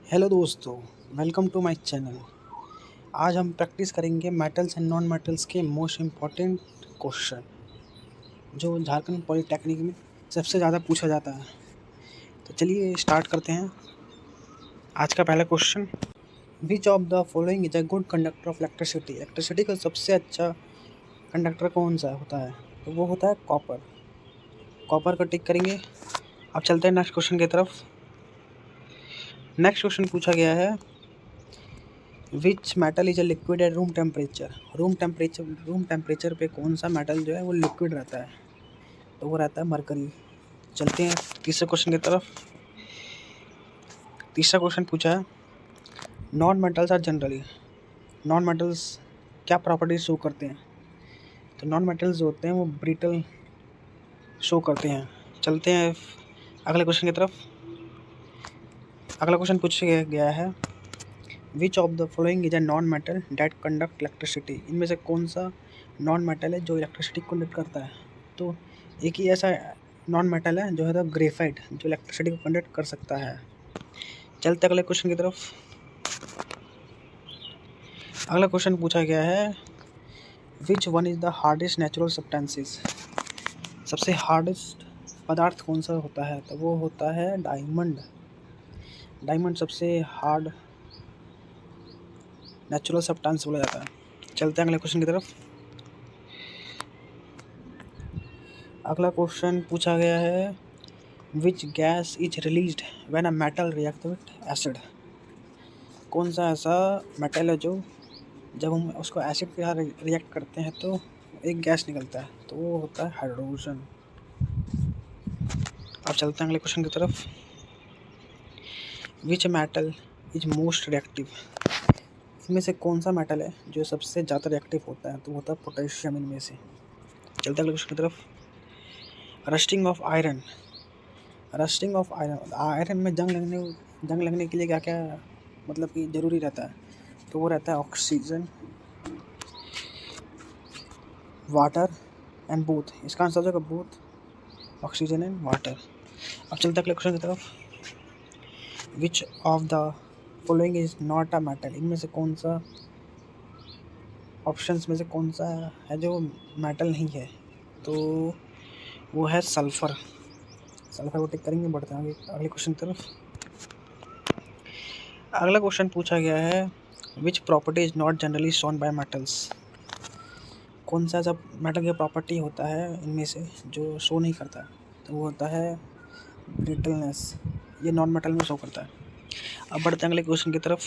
Hello दोस्तों, welcome to my channel. आज हम प्रैक्टिस करेंगे मेटल्स एंड नॉन मेटल्स के मोस्ट इम्पॉर्टेंट क्वेश्चन जो झारखंड पॉलिटेक्निक में सबसे ज़्यादा पूछा जाता है। तो चलिए स्टार्ट करते हैं। आज का पहला question, which of the following is a good conductor of electricity. Electricity का सबसे अच्छा कंडक्टर कौन सा होता है? तो वो होता है कॉपर। कॉपर को टिक करेंगे। अब चलते हैं नेक्स्ट क्वेश्चन की तरफ। नेक्स्ट क्वेश्चन पूछा गया है, which metal is a liquid at room temperature. Room temperature पे कौन सा मेटल जो है वो लिक्विड रहता है? तो वो रहता है मरकरी। चलते हैं तीसरे क्वेश्चन की तरफ। तीसरा क्वेश्चन पूछा है, non metals are generally, non metals क्या प्रॉपर्टीज शो करते हैं? तो नॉन मेटल्स जो होते हैं वो ब्रिटल शो करते हैं। चलते हैं अगले क्वेश्चन की तरफ। अगला क्वेश्चन पूछा गया है, which of the following is a non metal that conduct electricity. इनमें से कौन सा नॉन मेटल है जो इलेक्ट्रिसिटी कंडक्ट करता है? तो एक ही ऐसा नॉन मेटल है जो है तो ग्रेफाइट, जो इलेक्ट्रिसिटी को कंडक्ट कर सकता है। चलते अगले क्वेश्चन की तरफ। अगला क्वेश्चन पूछा गया है, which one is the hardest natural substances. सबसे हार्डेस्ट पदार्थ कौन सा होता है? तो वो होता है डायमंड। डायमंड सबसे हार्ड नेचुरल सब्सटेंस बोला जाता है। चलते हैं अगले क्वेश्चन की तरफ। अगला क्वेश्चन पूछा गया है, which gas is released when a metal react with acid. कौन सा ऐसा मेटल है जो जब हम उसको एसिड के साथ रिएक्ट करते हैं तो एक गैस निकलता है? तो वो होता है हाइड्रोजन। अब चलते हैं अगले क्वेश्चन की तरफ। Which metal is most reactive. इनमें से कौन सा मेटल है जो सबसे ज़्यादा रिएक्टिव होता है? तो वो होता है पोटेशियम इनमें से। चलते हैं अगले क्वेश्चन की तरफ। Rusting of iron. Rusting of iron, iron में जंग लगने के लिए क्या क्या मतलब कि ज़रूरी रहता है? तो वो रहता है ऑक्सीजन, वाटर एंड बोथ। इसका आंसर हो जाएगा बोथ, ऑक्सीजन एंड वाटर। अब चलते हैं अगले क्वेश्चन की तरफ। Which of the following is not a metal. इनमें से कौन सा ऑप्शंस में से कौन सा है जो मेटल नहीं है? तो वो है सल्फर। सल्फर को टिक करेंगे। बढ़ते हैं अगले क्वेश्चन की तरफ। अगला क्वेश्चन पूछा गया है, which property is not generally shown by metals. कौन सा जब मेटल की प्रॉपर्टी होता है इनमें से जो शो नहीं करता? तो वो होता है ब्रिटलनेस। ये नॉन मेटल में शो करता है। अब बढ़ते हैं अगले क्वेश्चन की तरफ।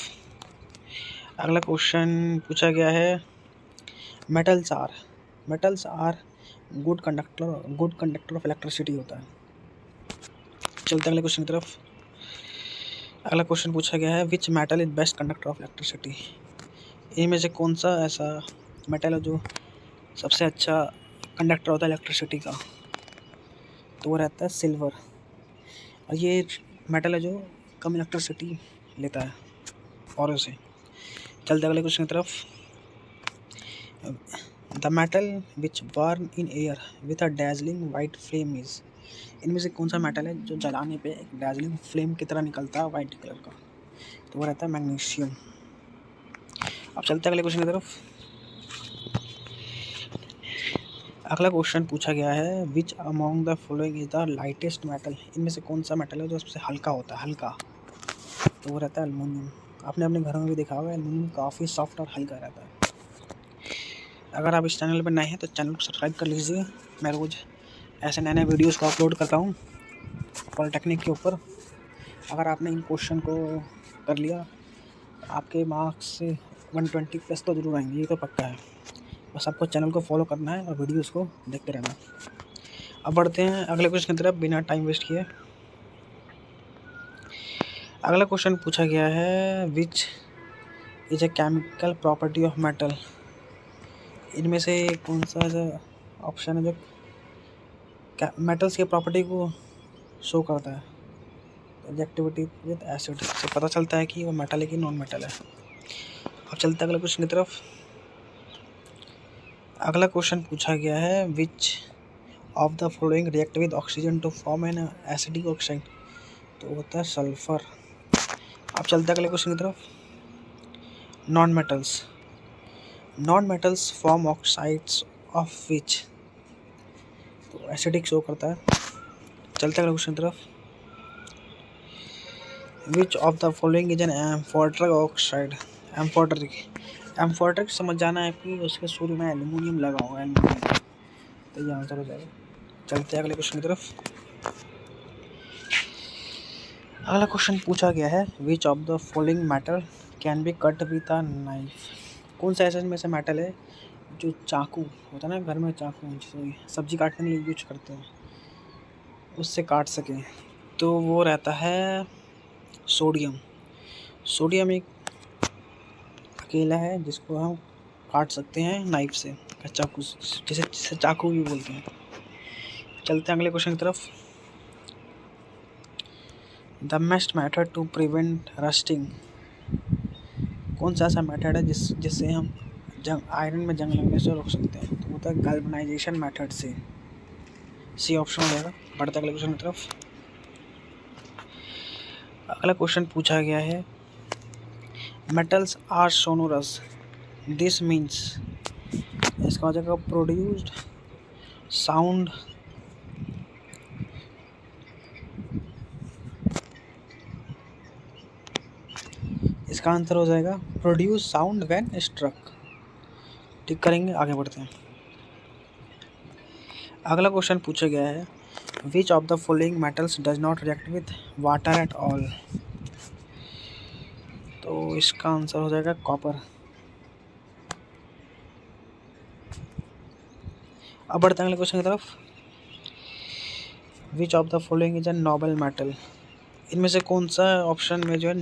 अगला क्वेश्चन पूछा गया है, metals are good conductor of electricity होता है। चलते हैं अगले क्वेश्चन की तरफ। अगला क्वेश्चन पूछा गया है, which metal is best conductor of electricity. इनमें से कौन सा ऐसा मेटल है जो सबसे अच्छा कंडक्टर होता है इलेक्ट्रिसिटी का? तो वो रहता है सिल्वर। और ये मेटल है जो कम इलेक्ट्रिसिटी लेता है और उसे। चलते अगले क्वेश्चन की तरफ। The metal which burn in air with a dazzling white flame is. इनमें से कौन सा मेटल है जो जलाने पे एक डैजलिंग फ्लेम की तरह निकलता है वाइट कलर का? तो वो रहता है मैग्नीशियम। अब चलते अगले क्वेश्चन की तरफ। अगला क्वेश्चन पूछा गया है, which among the following is the lightest metal. इनमें से कौन सा मेटल है जो सबसे हल्का होता है? हल्का, तो वो रहता है एल्युमिनियम। आपने अपने घरों में भी देखा होगा, एल्युमिनियम काफ़ी सॉफ्ट और हल्का रहता है। अगर आप इस चैनल पर नए हैं तो चैनल को सब्सक्राइब कर लीजिए। मैं रोज़ ऐसे नए नए वीडियोज़ को अपलोड करता हूँ पॉलिटेक्निक के ऊपर। अगर आपने इन क्वेश्चन को कर लिया, आपके मार्क्स से 120 प्लस तो जरूर आएंगे, ये तो पक्का है। बस आपको चैनल को फॉलो करना है और वीडियोस को देखते रहना। अब बढ़ते हैं अगले क्वेश्चन की तरफ बिना टाइम वेस्ट किए। अगला क्वेश्चन पूछा गया है, which is a chemical property of metal. इनमें से कौन सा ऑप्शन है जो मेटल्स की प्रॉपर्टी को शो करता है? रिएक्टिविटी विद एसिड से पता चलता है कि वो मेटल है कि नॉन मेटल है। अब चलते हैं अगले क्वेश्चन की तरफ। अगला क्वेश्चन पूछा गया है, which of the following react with oxygen to form an acidic oxide. तो होता है सल्फर। अब चलते हैं अगले क्वेश्चन की तरफ। Non metals form oxides of which, तो एसिडिक शो करता है। चलते हैं अगले क्वेश्चन की तरफ। Which of the following is an amphoteric oxide. Amphoteric समझ जाना है कि उसके सूर्य में एल्यूमिनियम लगा होगा, एल्यूमिनियम, तो ये आंसर हो जाएगा। चलते हैं अगले क्वेश्चन की तरफ। अगला क्वेश्चन पूछा गया है which of the following metal can be cut with a knife. कौन सा ऐसा में से मेटल है जो चाकू होता है ना घर में, चाकू जिसे सब्जी काटने के लिए यूज करते हैं, उससे काट सकें, तो वो रहता है सोडियम। सोडियम एक अकेला है जिसको हम काट सकते हैं नाइफ से, चाकू, जिसे चाकू भी बोलते हैं। चलते हैं अगले क्वेश्चन की तरफ। The best method to prevent rusting. कौन सा ऐसा मेथड है जिससे हम आयरन में जंग लगने से रोक सकते हैं, तो वो होता है गैल्वेनाइजेशन मेथड से। सी ऑप्शन हो जाएगा। बढ़ते अगले क्वेश्चन की तरफ। अगला क्वेश्चन पूछा गया है metals are sonorous, this means, इसका हो जाएगा प्रोड्यूस्ड साउंड, इसका आंसर हो जाएगा प्रोड्यूस साउंड व्हेन स्ट्रक। ठीक करेंगे, आगे बढ़ते हैं। अगला क्वेश्चन पूछा गया है which of the following metals does not react with water at all, तो इसका आंसर हो जाएगा कॉपर। अब बढ़ते हैं अगले क्वेश्चन की तरफ। Which of the following is a Nobel metal, इनमें से कौन सा ऑप्शन में जो है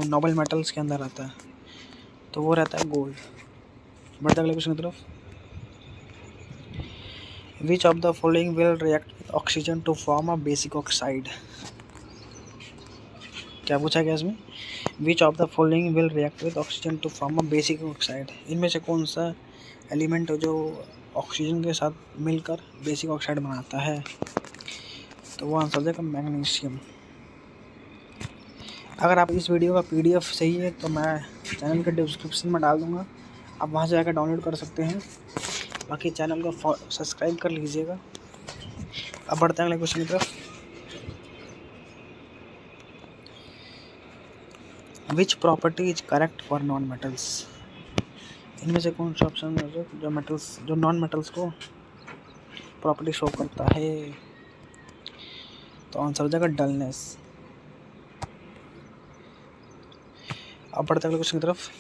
नोबल मेटल्स के अंदर आता है, तो वो रहता है गोल्ड। बढ़ते अगले क्वेश्चन की तरफ। Which of the following will react with oxygen to form a basic oxide, क्या पूछा गया इसमें, which of the following will react with oxygen to form a basic oxide, इनमें से कौन सा एलिमेंट है जो ऑक्सीजन के साथ मिलकर बेसिक ऑक्साइड बनाता है, तो वो आंसर देगा मैग्नीशियम। अगर आप इस वीडियो का PDF चाहिए तो मैं चैनल के डिस्क्रिप्शन में डाल दूँगा, आप वहाँ से जाकर डाउनलोड कर सकते हैं। बाकी चैनल को सब्सक्राइब कर लीजिएगा। अब बढ़ते हैं अगले क्वेश्चन की तरफ। Which property is correct for non metals, इनमें से कौन सा ऑप्शन है जो नॉन मेटल्स को प्रॉपर्टी शो करता है, तो आंसर हो जाएगा डलनेस। अब बढ़ते अगले क्वेश्चन की तरफ।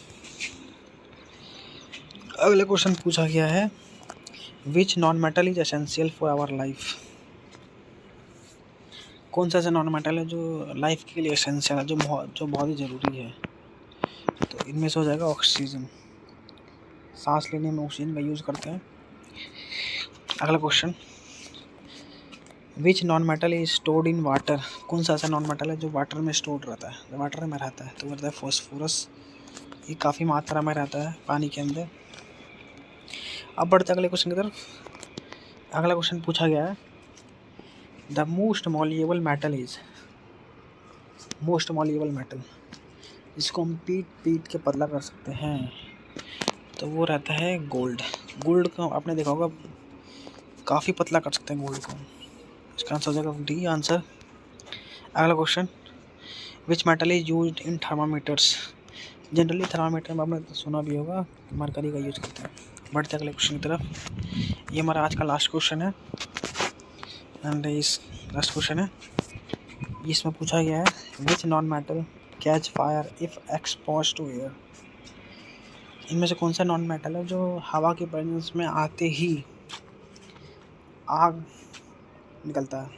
अगले क्वेश्चन पूछा गया है which non metal is essential for our life, कौन सा ऐसा नॉन मेटल है जो लाइफ के लिए एसेंशियल है, जो बहुत ही ज़रूरी है, तो इनमें से हो जाएगा ऑक्सीजन। सांस लेने में ऑक्सीजन का यूज़ करते हैं। अगला question which non metal is stored in water, कौन सा ऐसा नॉन मेटल है जो वाटर में स्टोर्ड रहता है, जो वाटर में रहता है, तो वो रहता है फॉस्फोरस। ये काफ़ी मात्रा में रहता है पानी के अंदर। अब बढ़ते अगले क्वेश्चन की तरफ। अगला क्वेश्चन पूछा गया है द मोस्ट मॉल्युएबल मेटल, जिसको हम पीट के पतला कर सकते हैं, तो वो रहता है गोल्ड। गोल्ड को आपने देखा होगा काफ़ी पतला कर सकते हैं गोल्ड को, इसका आंसर हो जाएगा डी आंसर। अगला question which metal is used in thermometers, generally thermometer में आपने सुना भी होगा मरकरी का यूज़ करते हैं। बढ़ते अगले क्वेश्चन की तरफ। ये हमारा आज का लास्ट क्वेश्चन है एंड इस लास्ट क्वेश्चन है, इसमें पूछा गया है which non metal catch fire if exposed to air, इनमें से कौन सा नॉन मेटल है जो हवा के प्रेजेंस में आते ही आग निकलता है,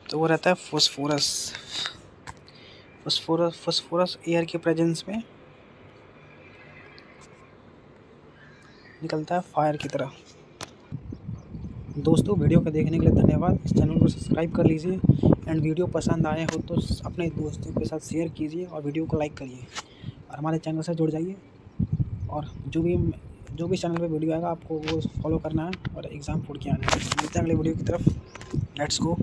तो वो रहता है फॉस्फोरस एयर के प्रेजेंस में निकलता है फायर की तरह। दोस्तों वीडियो को देखने के लिए धन्यवाद। इस चैनल को सब्सक्राइब कर लीजिए एंड वीडियो पसंद आए हो तो अपने दोस्तों के साथ शेयर कीजिए और वीडियो को लाइक करिए और हमारे चैनल से जुड़ जाइए। और जो भी चैनल पे वीडियो आएगा आपको वो फॉलो करना है और एग्ज़ाम फोड़ के आना है। मिलते हैं अगले वीडियो की तरफ। Let's go.